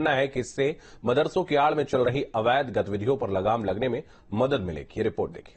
मानना है कि इससे मदरसों की आड़ में चल रही अवैध गतिविधियों पर लगाम लगने में मदद मिलेगी। ये रिपोर्ट देखिए।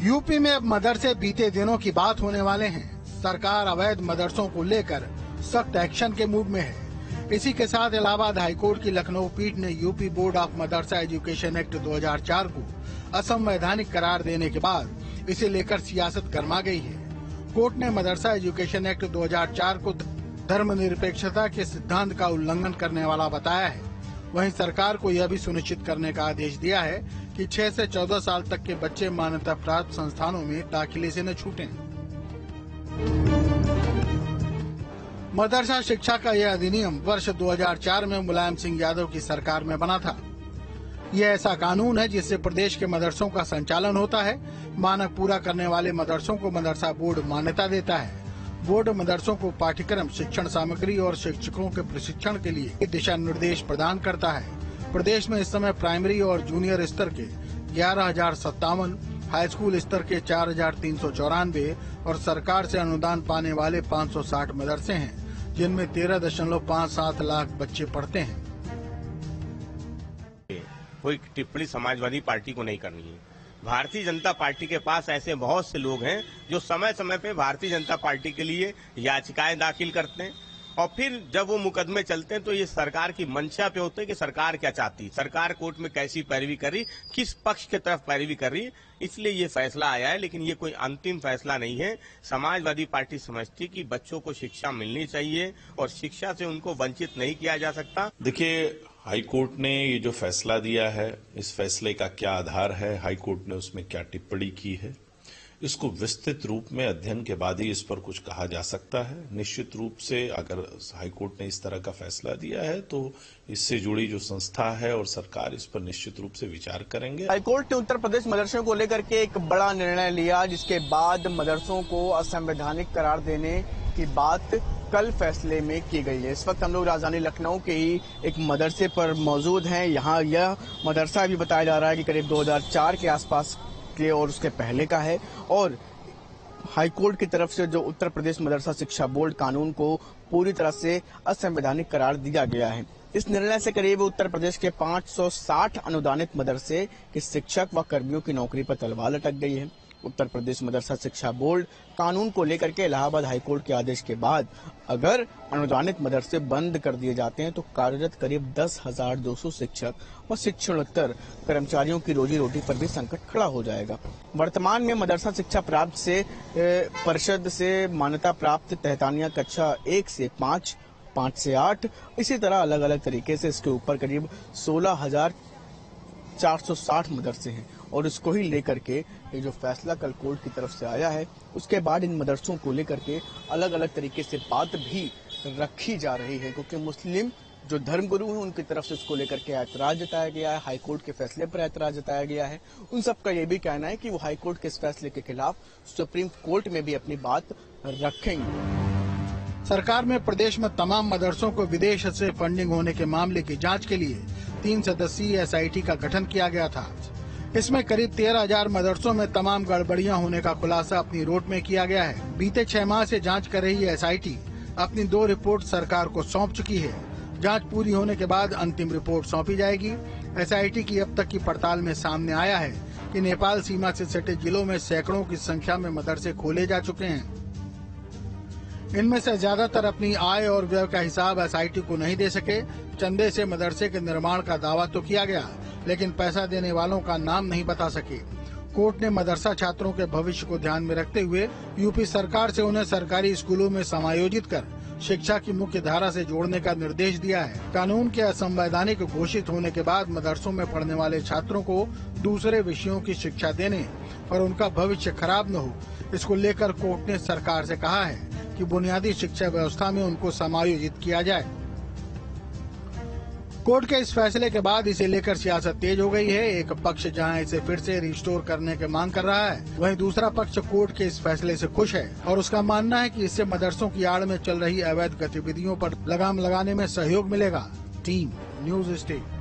यूपी में अब मदरसे बीते दिनों की बात होने वाले हैं। सरकार अवैध मदरसों को लेकर सख्त एक्शन के मूड में है। इसी के साथ इलाहाबाद हाईकोर्ट की लखनऊ पीठ ने UP board of Madrasa education act 2004 को असंवैधानिक करार देने के बाद इसे लेकर सियासत गर्मा गई है। कोर्ट ने मदरसा एजुकेशन एक्ट 2004 को धर्मनिरपेक्षता के सिद्धांत का उल्लंघन करने वाला बताया है। वहीं सरकार को यह भी सुनिश्चित करने का आदेश दिया है कि 6 से 14 साल तक के बच्चे मान्यता प्राप्त संस्थानों में दाखिले से न छूटें। मदरसा शिक्षा का यह अधिनियम वर्ष 2004 में मुलायम सिंह यादव की सरकार में बना था। यह ऐसा कानून है जिससे प्रदेश के मदरसों का संचालन होता है। मानक पूरा करने वाले मदरसों को मदरसा बोर्ड मान्यता देता है। बोर्ड मदरसों को पाठ्यक्रम, शिक्षण सामग्री और शिक्षकों के प्रशिक्षण के लिए दिशा निर्देश प्रदान करता है। प्रदेश में इस समय प्राइमरी और जूनियर स्तर के 11,057, हाई स्कूल स्तर के 4,394 और सरकार से अनुदान पाने वाले 560 मदरसे हैं, जिनमें 13.57 लाख बच्चे पढ़ते हैं। कोई टिप्पणी समाजवादी पार्टी को नहीं करनी है। भारतीय जनता पार्टी के पास ऐसे बहुत से लोग हैं जो समय समय पे भारतीय जनता पार्टी के लिए याचिकाएं दाखिल करते हैं और फिर जब वो मुकदमे चलते हैं तो ये सरकार की मंशा पे होते हैं कि सरकार क्या चाहती, सरकार कोर्ट में कैसी पैरवी कर रही, किस पक्ष की तरफ पैरवी कर रही। इसलिए ये फैसला आया है, लेकिन ये कोई अंतिम फैसला नहीं है। समाजवादी पार्टी समझती कि बच्चों को शिक्षा मिलनी चाहिए और शिक्षा से उनको वंचित नहीं किया जा सकता। देखिए, हाई कोर्ट ने ये जो फैसला दिया है, इस फैसले का क्या आधार है, हाई कोर्ट ने उसमें क्या टिप्पणी की है, इसको विस्तृत रूप में अध्ययन के बाद ही इस पर कुछ कहा जा सकता है। निश्चित रूप से अगर हाई कोर्ट ने इस तरह का फैसला दिया है तो इससे जुड़ी जो संस्था है और सरकार इस पर निश्चित रूप से विचार करेंगे। हाई कोर्ट ने उत्तर प्रदेश मदरसों को लेकर के एक बड़ा निर्णय लिया, जिसके बाद मदरसों को असंवैधानिक करार देने की बात कल फैसले में की गई है। इस वक्त हम लोग राजधानी लखनऊ के ही एक मदरसे पर मौजूद हैं। यहाँ यह मदरसा भी बताया जा रहा है कि करीब 2004 के आसपास के और उसके पहले का है और हाईकोर्ट की तरफ से जो उत्तर प्रदेश मदरसा शिक्षा बोर्ड कानून को पूरी तरह से असंवैधानिक करार दिया गया है। इस निर्णय से करीब उत्तर प्रदेश के 560 अनुदानित मदरसे के शिक्षक व कर्मियों की नौकरी पर तलवार लटक गई है। उत्तर प्रदेश मदरसा शिक्षा बोर्ड कानून को लेकर के इलाहाबाद हाईकोर्ट के आदेश के बाद अगर अनुदानित मदरसे बंद कर दिए जाते हैं तो कार्यरत करीब 10,200 शिक्षक व शिक्षणोत्तर कर्मचारियों की रोजी रोटी पर भी संकट खड़ा हो जाएगा। वर्तमान में मदरसा शिक्षा प्राप्त से परिषद से मान्यता प्राप्त तहतानिया कक्षा 1 से 5, 5 से 8, इसी तरह अलग अलग तरीके से इसके ऊपर करीब 16,460 मदरसे हैं और इसको ही लेकर के ये जो फैसला कल कोर्ट की तरफ से आया है, उसके बाद इन मदरसों को लेकर के अलग अलग तरीके से बात भी रखी जा रही है, क्योंकि मुस्लिम जो धर्मगुरु हैं उनकी तरफ से इसको लेकर के ऐतराज जताया गया है, हाईकोर्ट के फैसले पर ऐतराज जताया गया है। उन सबका ये भी कहना है कि वो हाईकोर्ट के इस फैसले के खिलाफ सुप्रीम कोर्ट में भी अपनी बात रखेंगे। सरकार में प्रदेश में तमाम मदरसों को विदेश से फंडिंग होने के मामले की जांच के लिए 3 सदस्यीय SIT का गठन किया गया था। इसमें करीब 13,000 मदरसों में तमाम गड़बड़ियां होने का खुलासा अपनी रोड में किया गया है। बीते 6 माह से जांच कर रही SIT अपनी 2 रिपोर्ट सरकार को सौंप चुकी है। जांच पूरी होने के बाद अंतिम रिपोर्ट सौंपी जाएगी। SIT की अब तक की पड़ताल में सामने आया है कि नेपाल सीमा से सटे जिलों में सैकड़ों की संख्या में मदरसे खोले जा चुके हैं। इनमें से ज्यादातर अपनी आय और व्यय का हिसाब SIT को नहीं दे सके। चंदे से मदरसे के निर्माण का दावा तो किया गया, लेकिन पैसा देने वालों का नाम नहीं बता सके। कोर्ट ने मदरसा छात्रों के भविष्य को ध्यान में रखते हुए यूपी सरकार से उन्हें सरकारी स्कूलों में समायोजित कर शिक्षा की मुख्य धारा से जोड़ने का निर्देश दिया है। कानून के असंवैधानिक घोषित होने के बाद मदरसों में पढ़ने वाले छात्रों को दूसरे विषयों की शिक्षा देने और उनका भविष्य खराब न हो, इसको लेकर कोर्ट ने सरकार से कहा है कि बुनियादी शिक्षा व्यवस्था में उनको समायोजित किया जाए। कोर्ट के इस फैसले के बाद इसे लेकर सियासत तेज हो गई है। एक पक्ष जहां इसे फिर से रिस्टोर करने की मांग कर रहा है, वहीं दूसरा पक्ष कोर्ट के इस फैसले से खुश है और उसका मानना है कि इससे मदरसों की आड़ में चल रही अवैध गतिविधियों पर लगाम लगाने में सहयोग मिलेगा। Team news state.